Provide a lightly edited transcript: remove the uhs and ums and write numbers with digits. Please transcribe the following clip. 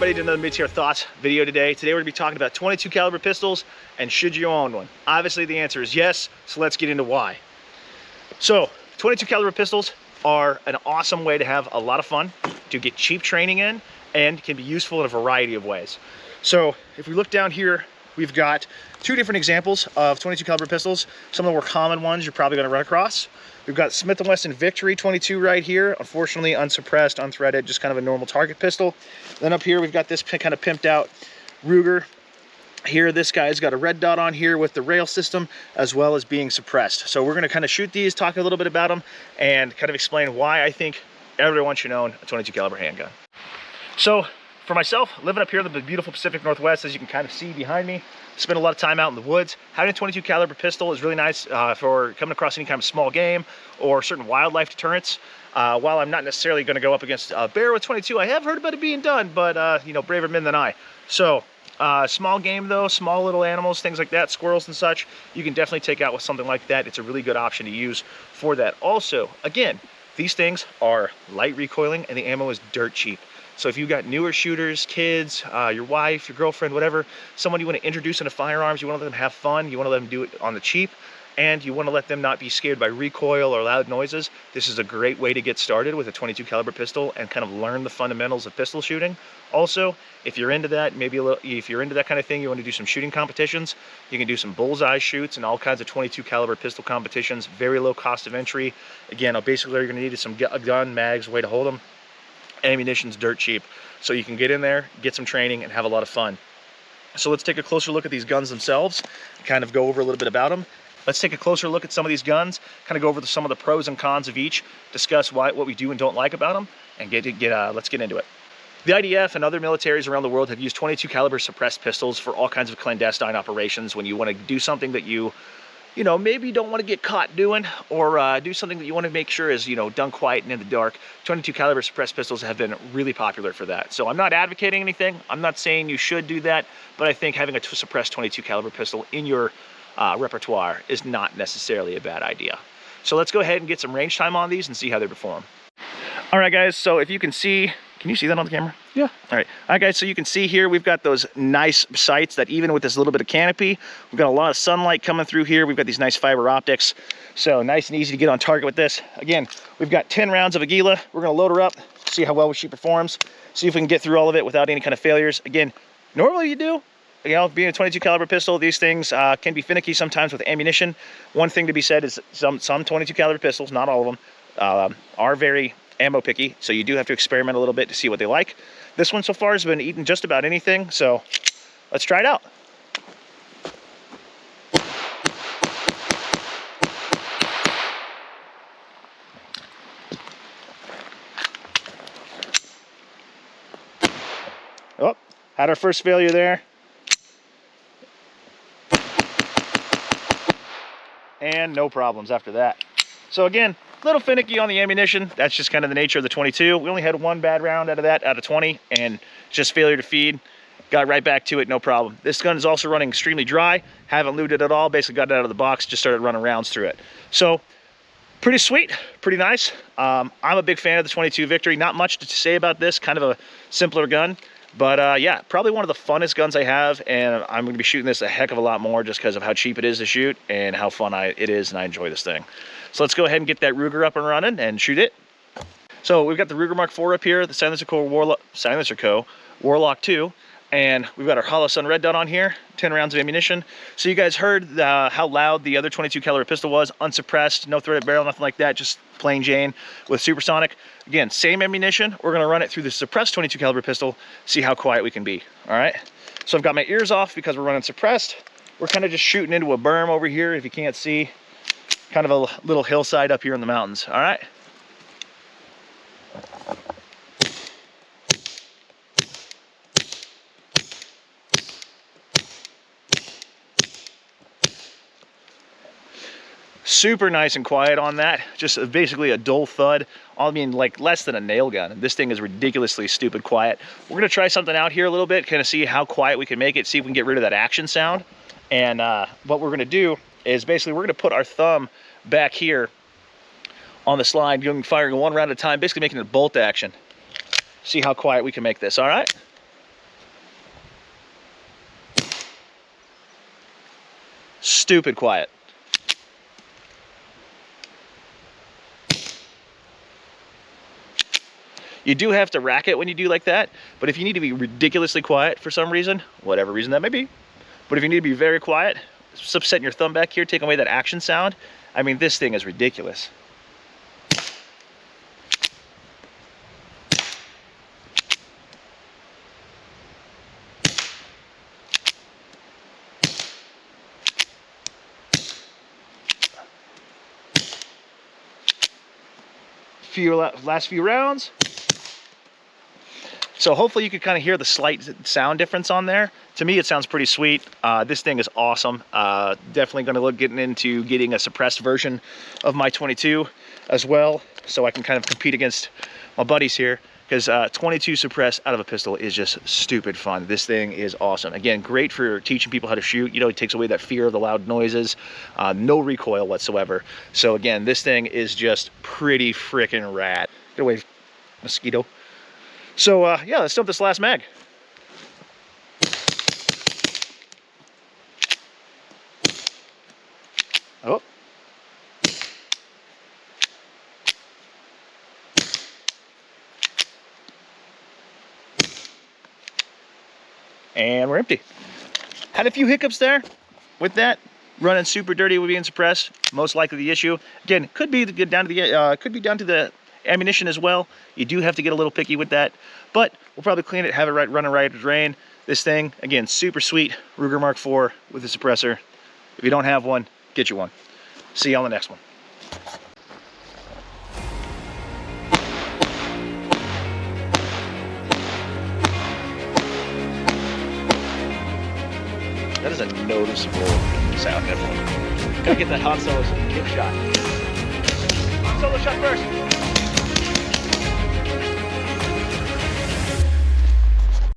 everybody to another mid-tier thoughts video today. Today we're going to be talking about 22 caliber pistols and should you own one. Obviously the answer is yes, so let's get into why. So 22 caliber pistols are an awesome way to have a lot of fun, to get cheap training in, and can be useful in a variety of ways. So if we look down here, we've got two different examples of 22 caliber pistols. Some of the more common ones you're probably going to run across. We've got Smith & Wesson Victory 22 right here, unfortunately unsuppressed, unthreaded, just kind of a normal target pistol. Then up here we've got this kind of pimped out Ruger. Here this guy's got a red dot on here with the rail system as well as being suppressed. So we're going to kind of shoot these, talk a little bit about them, and kind of explain why I think everyone should own a 22 caliber handgun. So for myself, living up here in the beautiful Pacific Northwest, as you can kind of see behind me, spend a lot of time out in the woods. Having a 22 caliber pistol is really nice for coming across any kind of small game or certain wildlife deterrents. While I'm not necessarily going to go up against a bear with 22, I have heard about it being done, but you know, braver men than I. So small game though, small little animals, things like that, squirrels and such, you can definitely take out with something like that. It's a really good option to use for that. Also, again, these things are light recoiling and the ammo is dirt cheap. So if you've got newer shooters, kids, your wife, your girlfriend, whatever, someone you want to introduce into firearms, you want to let them have fun, you want to let them do it on the cheap, and you want to let them not be scared by recoil or loud noises, this is a great way to get started with a 22 caliber pistol and kind of learn the fundamentals of pistol shooting. Also, if you're into that, maybe a little, if you're into that kind of thing, you want to do some shooting competitions, you can do some bullseye shoots and all kinds of 22 caliber pistol competitions, very low cost of entry. Again, basically you're going to need some gun, mags, way to hold them. Ammunition's dirt cheap, so you can get in there, get some training, and have a lot of fun. So let's take a closer look at these guns themselves, kind of go over a little bit about them. Let's take a closer look at some of these guns, kind of go over some of the pros and cons of each, discuss what we do and don't like about them, and let's get into it. The IDF and other militaries around the world have used 22 caliber suppressed pistols for all kinds of clandestine operations when you want to do something that you know, maybe don't want to get caught doing, or do something that you want to make sure is, you know, done quiet and in the dark. 22 caliber suppressed pistols have been really popular for that. So I'm not advocating anything. I'm not saying you should do that, but I think having a suppressed 22 caliber pistol in your repertoire is not necessarily a bad idea. So let's go ahead and get some range time on these and see how they perform. All right, guys, so if you can see, can you see that on the camera? Yeah. All right, guys, so you can see here we've got those nice sights that even with this little bit of canopy, we've got a lot of sunlight coming through here. We've got these nice fiber optics, so nice and easy to get on target with this. Again, we've got 10 rounds of Aguila. We're going to load her up, see how well she performs, see if we can get through all of it without any kind of failures. Again, normally you do. You know, being a 22 caliber pistol, these things can be finicky sometimes with ammunition. One thing to be said is some 22 caliber pistols, not all of them, are very ammo picky, so you do have to experiment a little bit to see what they like. This one so far has been eating just about anything, so let's try it out. Oh, had our first failure there. And no problems after that. So again, a little finicky on the ammunition. That's just kind of the nature of the 22. We only had one bad round out of that, out of 20, and just failure to feed. Got right back to it, no problem. This gun is also running extremely dry. Haven't lubed it at all. Basically got it out of the box, just started running rounds through it. So pretty sweet, pretty nice. I'm a big fan of the 22 Victory. Not much to say about this, kind of a simpler gun. But yeah, probably one of the funnest guns I have, and I'm going to be shooting this a heck of a lot more just because of how cheap it is to shoot and how fun it is, and I enjoy this thing. So let's go ahead and get that Ruger up and running and shoot it. So we've got the Ruger Mark IV up here, the Silencer Co. Warlock 2, and we've got our Hollow Sun Red Dot on here, 10 rounds of ammunition. So you guys heard how loud the other 22 caliber pistol was, unsuppressed, no threaded barrel, nothing like that, just plain Jane with supersonic. Again, same ammunition. We're going to run it through the suppressed 22 caliber pistol, see how quiet we can be. All right. So I've got my ears off because we're running suppressed. We're kind of just shooting into a berm over here, if you can't see, kind of a little hillside up here in the mountains. All right. Super nice and quiet on that, just basically a dull thud. I mean, like less than a nail gun. This thing is ridiculously stupid quiet. We're gonna try something out here a little bit, kind of see how quiet we can make it, see if we can get rid of that action sound. And what we're gonna do is basically we're gonna put our thumb back here on the slide, firing one round at a time, basically making it a bolt action. See how quiet we can make this, all right? stupid quiet. You do have to rack it when you do like that, but if you need to be ridiculously quiet for some reason, whatever reason that may be, but if you need to be very quiet, setting your thumb back here, taking away that action sound, I mean, this thing is ridiculous. Last few rounds. So hopefully you can kind of hear the slight sound difference on there. To me, it sounds pretty sweet. This thing is awesome. Definitely going to look into getting a suppressed version of my 22 as well, so I can kind of compete against my buddies here, because 22 suppressed out of a pistol is just stupid fun. This thing is awesome. Again, great for teaching people how to shoot. You know, it takes away that fear of the loud noises. No recoil whatsoever. So again, this thing is just pretty freaking rad. Get away, mosquito. So yeah, let's dump this last mag. Oh. And we're empty. Had a few hiccups there with that. Running super dirty with being suppressed, most likely the issue. Again, could be down to the ammunition as well. You do have to get a little picky with that, but we'll probably clean it, have it running right to drain. This thing, again, super sweet Ruger Mark IV with a suppressor. If you don't have one, get you one. See you on the next one. That is a noticeable sound difference. Gotta get that Han Solo gift shot. Han Solo shot first.